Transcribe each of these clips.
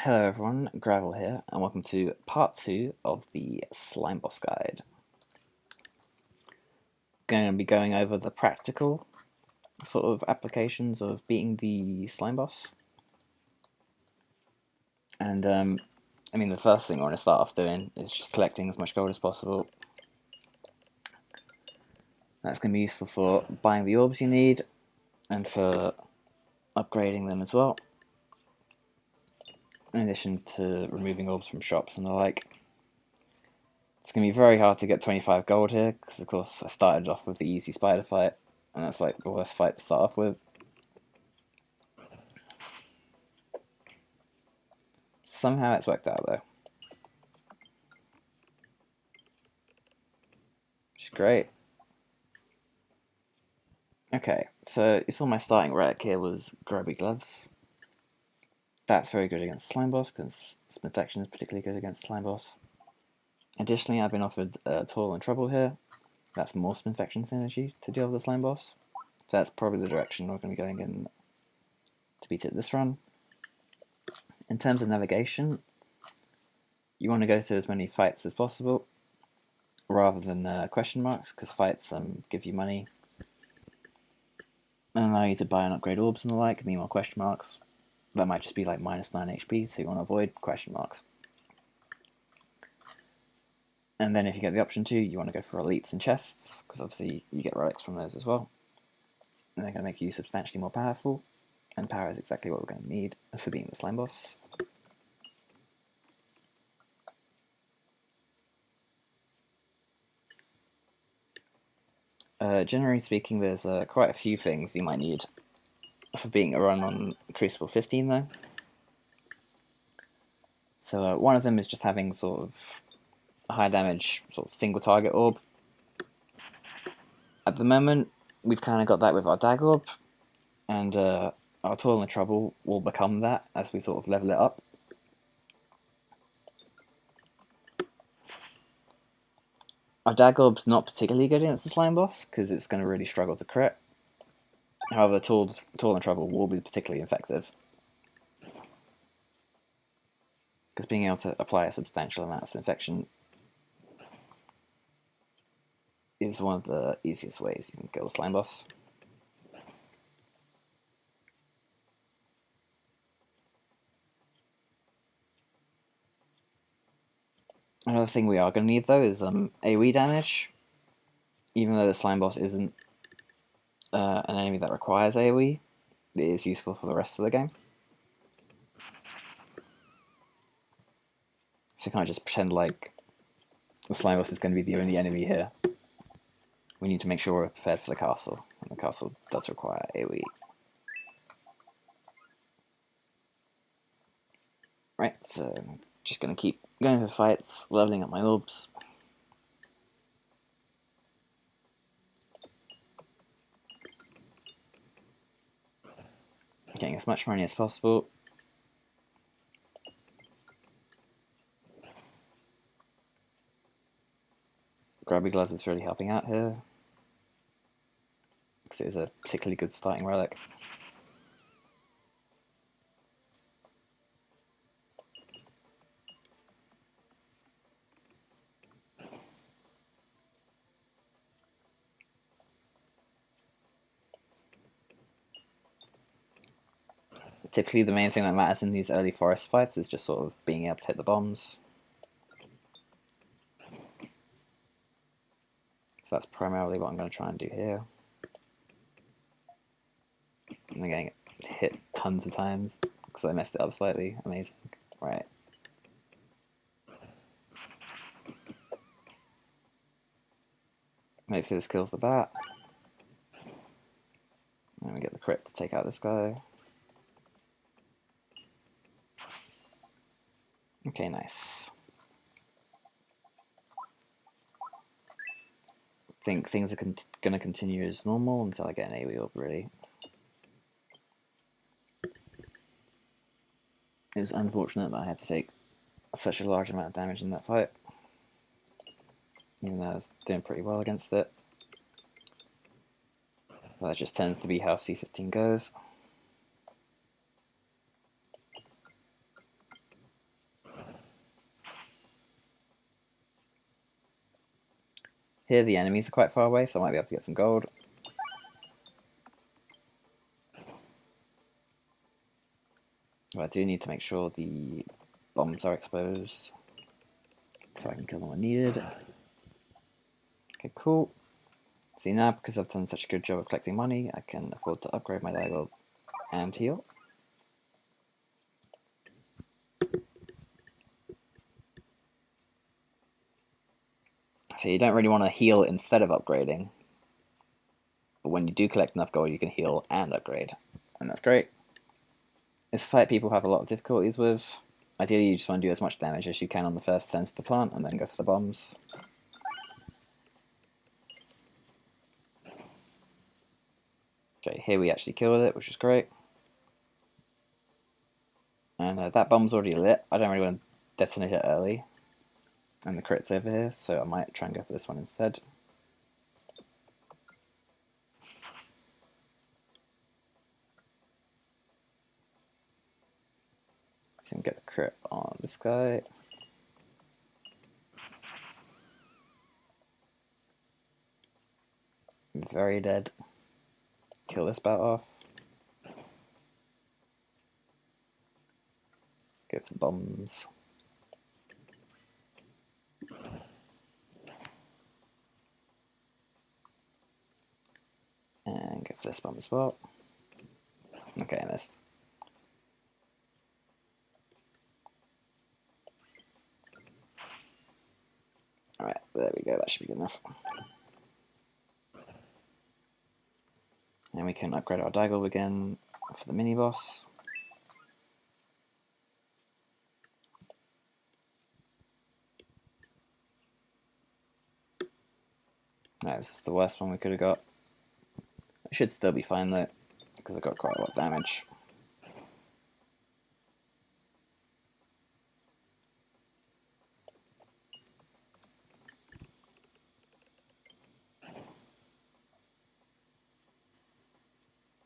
Hello everyone, Gravel here, and welcome to part 2 of the Slime Boss Guide. Going to be going over the practical sort of applications of beating the Slime Boss. And, the first thing I want to start off doing is just collecting as much gold as possible. That's going to be useful for buying the orbs you need, and for upgrading them as well. In addition to removing orbs from shops and the like. It's going to be very hard to get 25 gold here, because of course I started off with the easy spider fight, and that's like the worst fight to start off with. Somehow it's worked out though. Which is great. Okay, so you saw my starting relic here was Grubby Gloves. That's very good against Slime Boss, because Protection is particularly good against Slime Boss. Additionally, I've been offered Toil and Trouble here. That's more Infection synergy to deal with the Slime Boss. So that's probably the direction we're going to be going in to beat it this run. In terms of navigation, you want to go to as many fights as possible, rather than question marks, because fights give you money and allow you to buy and upgrade orbs and the like. Meanwhile, question marks, that might just be like -9 HP, so you want to avoid question marks. And then if you get the option to, you want to go for elites and chests, because obviously you get relics from those as well. And they're going to make you substantially more powerful, and power is exactly what we're going to need for beating the Slime Boss. Generally speaking, there's quite a few things you might need for beating a run on Crucible 15 though. So one of them is just having sort of high damage, sort of single target orb. At the moment, we've kind of got that with our Dag Orb, and our Toil and Trouble will become that as we sort of level it up. Our Dag Orb's not particularly good against the Slime Boss, because it's going to really struggle to crit. However, Toil and Trouble will be particularly effective, because being able to apply a substantial amount of infection is one of the easiest ways you can kill the Slime Boss. Another thing we are going to need though is AoE damage. Even though the Slime Boss isn't an enemy that requires AoE, it is useful for the rest of the game. So can't just pretend like the Slime Boss is going to be the only enemy here. We need to make sure we're prepared for the castle, and the castle does require AoE. Right, so I'm just going to keep going for fights, leveling up my orbs. Getting as much money as possible. Grubby Gloves is really helping out here, because it is a particularly good starting relic. Typically the main thing that matters in these early forest fights is just sort of being able to hit the bombs. So that's primarily what I'm going to try and do here. And I'm getting hit tons of times because I messed it up slightly. Amazing. Right. Hopefully this kills the bat. And we get the crit to take out this guy. Okay, nice. I think things are going to continue as normal until I get an AoE orb, really. It was unfortunate that I had to take such a large amount of damage in that fight, even though I was doing pretty well against it. But that just tends to be how C15 goes. Here the enemies are quite far away, so I might be able to get some gold. But I do need to make sure the bombs are exposed, so I can kill them when needed. Okay, cool. See, now because I've done such a good job of collecting money, I can afford to upgrade my dagger and heal. So you don't really want to heal instead of upgrading, but when you do collect enough gold, you can heal and upgrade, and that's great. This fight people have a lot of difficulties with. Ideally, you just want to do as much damage as you can on the first turn to the plant, and then go for the bombs. Okay, here we actually killed it, which is great. And that bomb's already lit. I don't really want to detonate it early. And the crit's over here, so I might try and go for this one instead. So we can get the crit on this guy. Very dead. Kill this bat off. Go for the bombs. And go for this bomb as well. Okay, I missed. Alright, there we go, that should be good enough. And we can upgrade our Daggle again for the mini-boss. Alright, this is the worst one we could have got. It should still be fine though, because I got quite a lot of damage.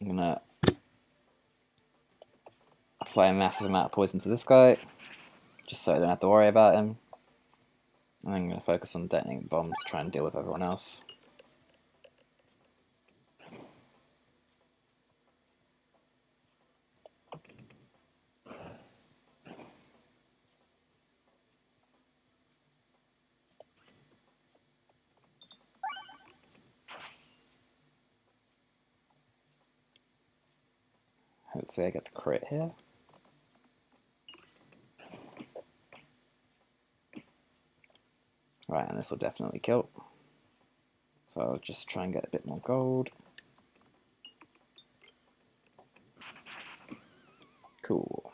I'm gonna apply a massive amount of poison to this guy, just so I don't have to worry about him. And then I'm going to focus on detonating bombs to try and deal with everyone else. Hopefully I get the crit here. Right, and this will definitely kill. So I'll just try and get a bit more gold. Cool.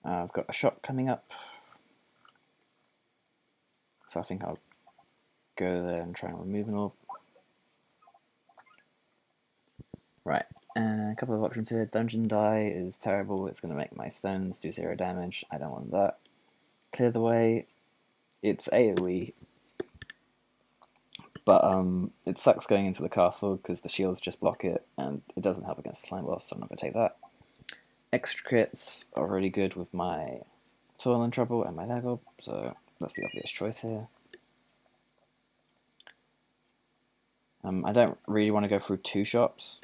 I've got a shot coming up. So I think I'll go there and try and remove an orb. Right, a couple of options here. Dungeon Die is terrible. It's going to make my stones do 0 damage. I don't want that. Clear the Way. It's AoE. But it sucks going into the castle because the shields just block it, and it doesn't help against the slime boss, so I'm not going to take that. Extra crits are really good with my Toil and Trouble and my Dagger, so that's the obvious choice here. I don't really want to go through 2 shops,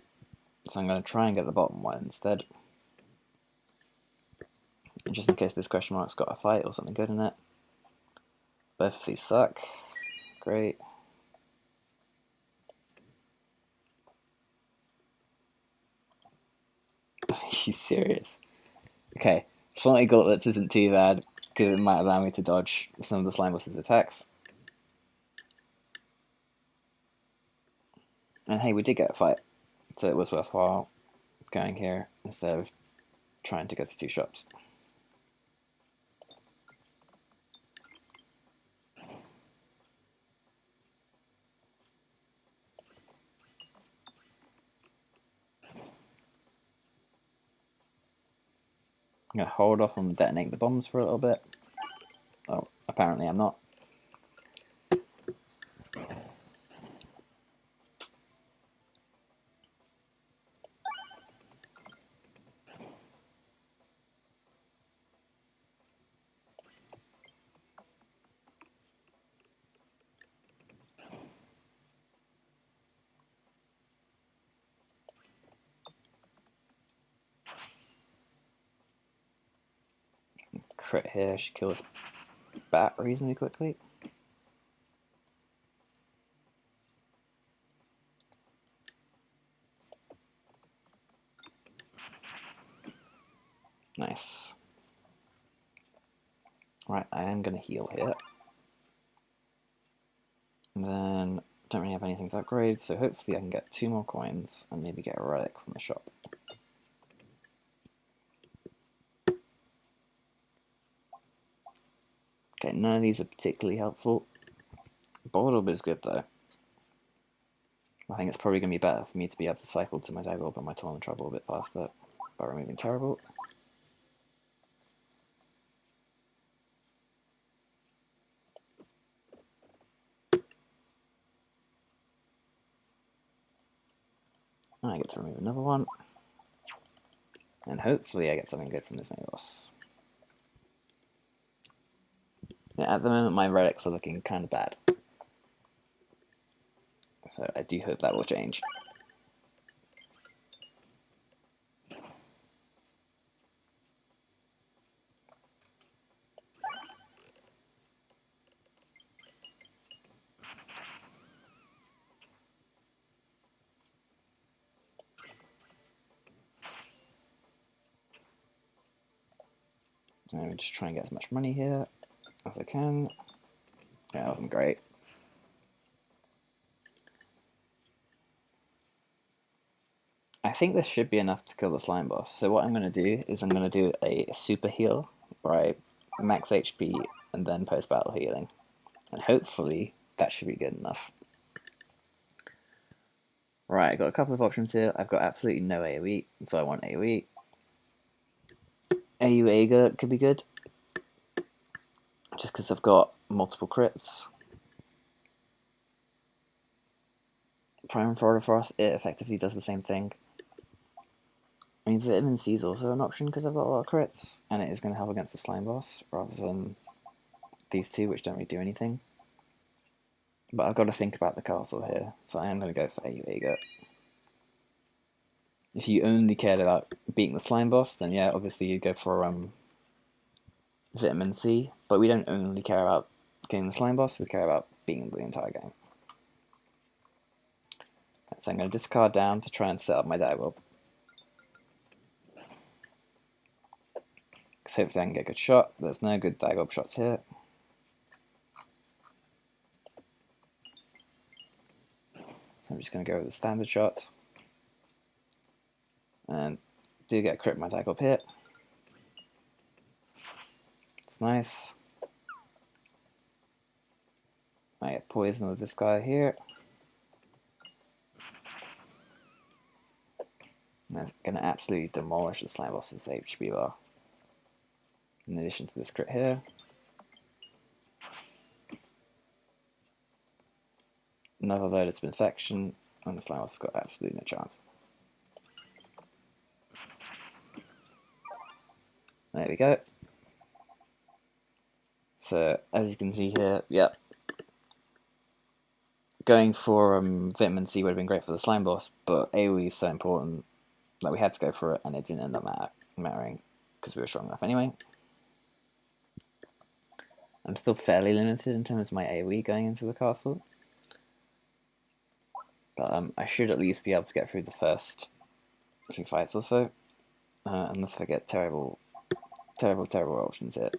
so I'm going to try and get the bottom one instead. Just in case this question mark's got a fight or something good in it. Both of these suck. Great. Are you serious? Okay, Flaunty Gauntlets isn't too bad, because it might allow me to dodge some of the slime boss's attacks. And hey, we did get a fight, so it was worthwhile going here instead of trying to go to 2 shops. I'm going to hold off on detonating the bombs for a little bit. Oh, apparently I'm not. crit here should kill this bat reasonably quickly. Nice. Right, I am going to heal here. And then, don't really have anything to upgrade, so hopefully I can get 2 more coins and maybe get a relic from the shop. Okay, none of these are particularly helpful. Board Orb is good though. I think it's probably going to be better for me to be able to cycle to my Dag Orb and my Tournament Trouble a bit faster by removing Terrible. I get to remove another one. And hopefully I get something good from this main boss. Yeah, at the moment my relics are looking kind of bad. So I do hope that will change. I'm just trying to get as much money here as I can. Yeah, that wasn't great. I think this should be enough to kill the slime boss. So what I'm going to do is I'm going to do a super heal, where I max HP and then post-battle healing. And hopefully that should be good enough. Right, I've got a couple of options here. I've got absolutely no AoE, so I want AoE. AU Ager could be good, just because I've got multiple crits. Prime Florida Frost, it effectively does the same thing. I mean, Vitamin C is also an option because I've got a lot of crits, and it is going to help against the slime boss, rather than these two, which don't really do anything. But I've got to think about the castle here, so I am going to go for AU Ager. If you only cared about beating the slime boss, then yeah, obviously you'd go for Vitamin C, but we don't only care about getting the slime boss, we care about beating the entire game. So I'm going to discard down to try and set up my Dag Orb. Because hopefully I can get a good shot. There's no good Dag Orb shots here. So I'm just going to go with the standard shots. And do get a crit with my Dag Orb here. It's nice. I get poison with this guy here. That's going to absolutely demolish the slime boss's HP bar. In addition to this crit here. Another load of infection, and the slime boss has got absolutely no chance. There we go. So, as you can see here, yep. Going for Vitamin C would have been great for the slime boss, but AoE is so important that we had to go for it, and it didn't end up mattering because we were strong enough anyway. I'm still fairly limited in terms of my AoE going into the castle, but I should at least be able to get through the first few fights or so, unless I get terrible options here.